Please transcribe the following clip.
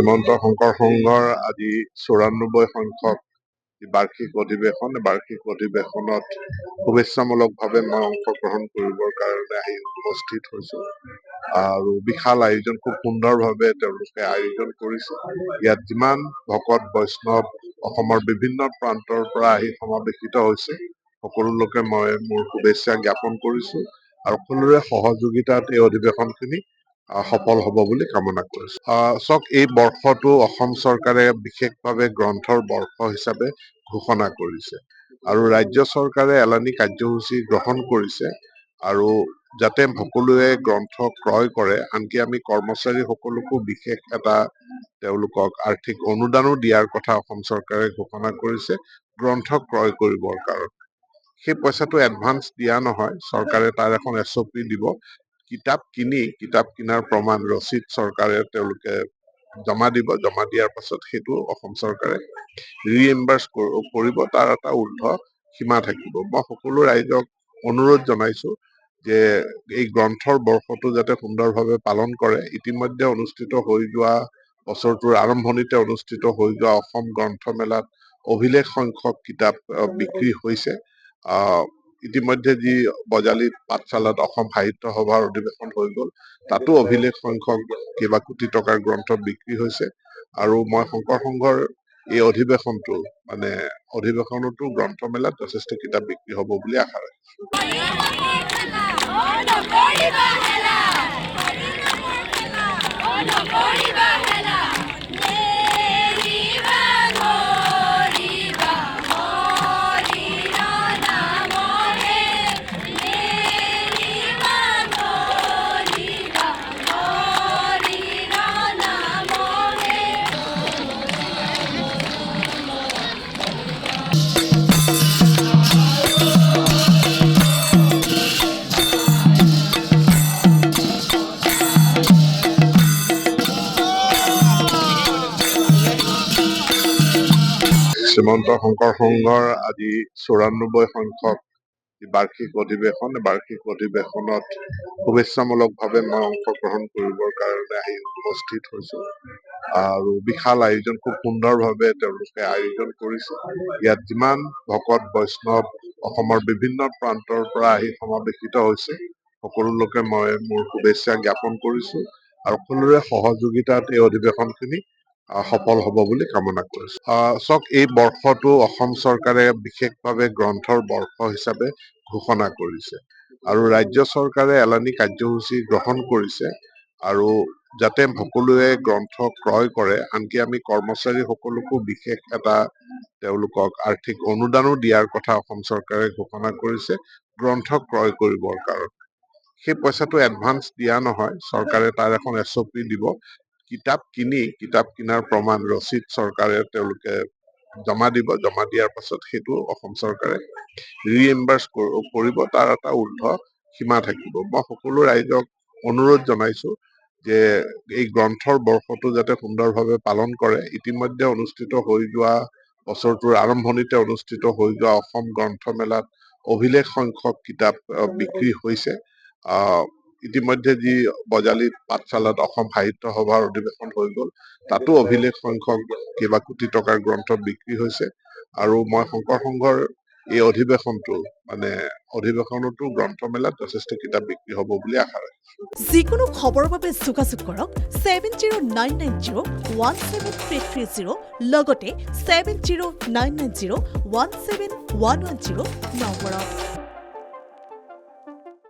শ্ৰীমন্ত শংকৰ সংঘৰ আজি ৯৪ সংখ্যক বাৰ্ষিক অধিৱেশনত শুভেচ্ছামূলকভাৱে মই অংশগ্ৰহণ কৰিবৰ কাৰণে আহি উপস্থিত হৈছো আৰু বিশাল আয়োজন খুব সুন্দৰভাৱে তেওঁলোকে আয়োজন কৰিছে। ইয়াত যিমান ভকত বৈষ্ণৱ অসমৰ বিভিন্ন প্ৰান্তৰ পৰা আহি সমাৱেশিত হৈছে সকলো লোকে মই মোৰ শুভেচ্ছা জ্ঞাপন কৰিছো আৰু সকলোৰে সহযোগিতাত এই অধিৱেশনখিনি সফল হ'ব বুলি কামনা কৰিছো। চাওক, এই বৰ্ষটো অসম চৰকাৰে বিশেষভাৱে গ্ৰন্থৰ বৰ্ষ হিচাপে ঘোষণা কৰিছে আৰু ৰাজ্য চৰকাৰে এলানি কাৰ্যসূচী গ্ৰহণ কৰিছে আৰু যাতে সকলোৱে গ্ৰন্থ ক্ৰয় কৰে, আনকি আমি কৰ্মচাৰী সকলকো বিশেষ এটা তেওঁলোকক আৰ্থিক অনুদানো দিয়াৰ কথা অসম চৰকাৰে ঘোষণা কৰিছে গ্ৰন্থ ক্ৰয় কৰিবৰ কাৰণে। সেই পইচাটো এডভান্স দিয়া নহয়, চৰকাৰে তাৰ এখন SOP দিব। কিতাপ কিনাৰ প্ৰমাণ ৰচিদ চৰকাৰে তেওঁলোকে জমা দিব। জমা দিয়াৰ পাছত সেইটো অসম চৰকাৰে ৰিএম্বাৰ্ছ কৰিব, তাৰ এটা ঊৰ্ধ্ব সীমা থাকিব। মই সকলো ৰাইজক অনুৰোধ জনাইছো যে এই গ্ৰন্থৰ বৰ্ষটো যাতে সুন্দৰভাৱে পালন কৰে। ইতিমধ্যে অনুষ্ঠিত হৈ যোৱা বছৰটোৰ আৰম্ভণিতে অনুষ্ঠিত হৈ যোৱা অসম গ্ৰন্থমেলাত অভিলেখ সংখ্যক কিতাপ বিক্ৰী হৈছে। ইতিমধ্যে যি বজালিত পাঠশালাত অসম সাহিত্য সভাৰ অধিৱেশন হৈ গ'ল, তাতো অভিলেখ সংখ্যক কেইবা কোটি টকাৰ গ্ৰন্থ বিক্ৰী হৈছে আৰু মই শংকৰ সংঘৰ এই অধিৱেশনতো গ্ৰন্থমেলাত যথেষ্ট কিতাপ বিক্ৰী হ'ব বুলি আশা ৰাখিছো। শ্ৰীমন্ত শংকৰ সংঘৰ আজি ৯৪ সংখ্যক বাৰ্ষিক অধিৱেশনত শুভেচ্ছামূলকভাৱে মই অংশগ্ৰহণ কৰিবৰ কাৰণে আহি উপস্থিত হৈছো আৰু বিশাল আয়োজন খুব সুন্দৰভাৱে তেওঁলোকে আয়োজন কৰিছে। ইয়াত যিমান ভকত বৈষ্ণৱ অসমৰ বিভিন্ন প্ৰান্তৰ পৰা আহি সমাৱেশিত হৈছে সকলো লোকে মই মোৰ শুভেচ্ছা জ্ঞাপন কৰিছো আৰু সকলোৰে সহযোগিতাত এই অধিৱেশনখিনি সফল হ'ব বুলি কামনা কৰিছো। চাওক, এই বৰ্ষটো অসম চৰকাৰে বিশেষভাৱে গ্ৰন্থৰ বৰ্ষ হিচাপে ঘোষণা কৰিছে আৰু ৰাজ্য চৰকাৰে এলানি কাৰ্যসূচী গ্ৰহণ কৰিছে আৰু যাতে সকলোৱে গ্ৰন্থ ক্ৰয় কৰে, আনকি আমি কৰ্মচাৰী সকলকো বিশেষ এটা তেওঁলোকক আৰ্থিক অনুদানো দিয়াৰ কথা অসম চৰকাৰে ঘোষণা কৰিছে গ্ৰন্থ ক্ৰয় কৰিবৰ কাৰণে। সেই পইচাটো এডভান্স দিয়া নহয়, চৰকাৰে তাৰ এখন SOP দিব। কিতাপ কিনাৰ প্ৰমাণ ৰচিদ চৰকাৰে তেওঁলোকে জমা দিব। জমা দিয়াৰ পাছত সেইটো অসম চৰকাৰে ৰিএম্বাৰ্ছ কৰিব, তাৰ এটা ঊৰ্ধ্ব সীমা থাকিব। মই সকলো ৰাইজক অনুৰোধ জনাইছো যে এই গ্ৰন্থৰ বৰ্ষটো যাতে সুন্দৰভাৱে পালন কৰে। ইতিমধ্যে অনুষ্ঠিত হৈ যোৱা বছৰটোৰ আৰম্ভণিতে অনুষ্ঠিত হৈ যোৱা অসম গ্ৰন্থমেলাত অভিলেখ সংখ্যক কিতাপ বিক্ৰী হৈছে। ইতিমধ্যে যি বজালিত পাঠশালাত অসম সাহিত্য সভাৰ অধিৱেশন হৈ গ'ল, তাতো অভিলেখ সংখ্যক কেইবা কোটি টকাৰ গ্ৰন্থ বিক্ৰী হৈছে আৰু মই শংকৰ সংঘৰ এই অধিৱেশনতো গ্ৰন্থমেলাত যথেষ্ট কিতাপ বিক্ৰী হ'ব বুলি আশা ৰাখিছো। যিকোনো খবৰৰ বাবে যোগাযোগ কৰক 7099017330 লগতে 7099017110 নম্বৰত।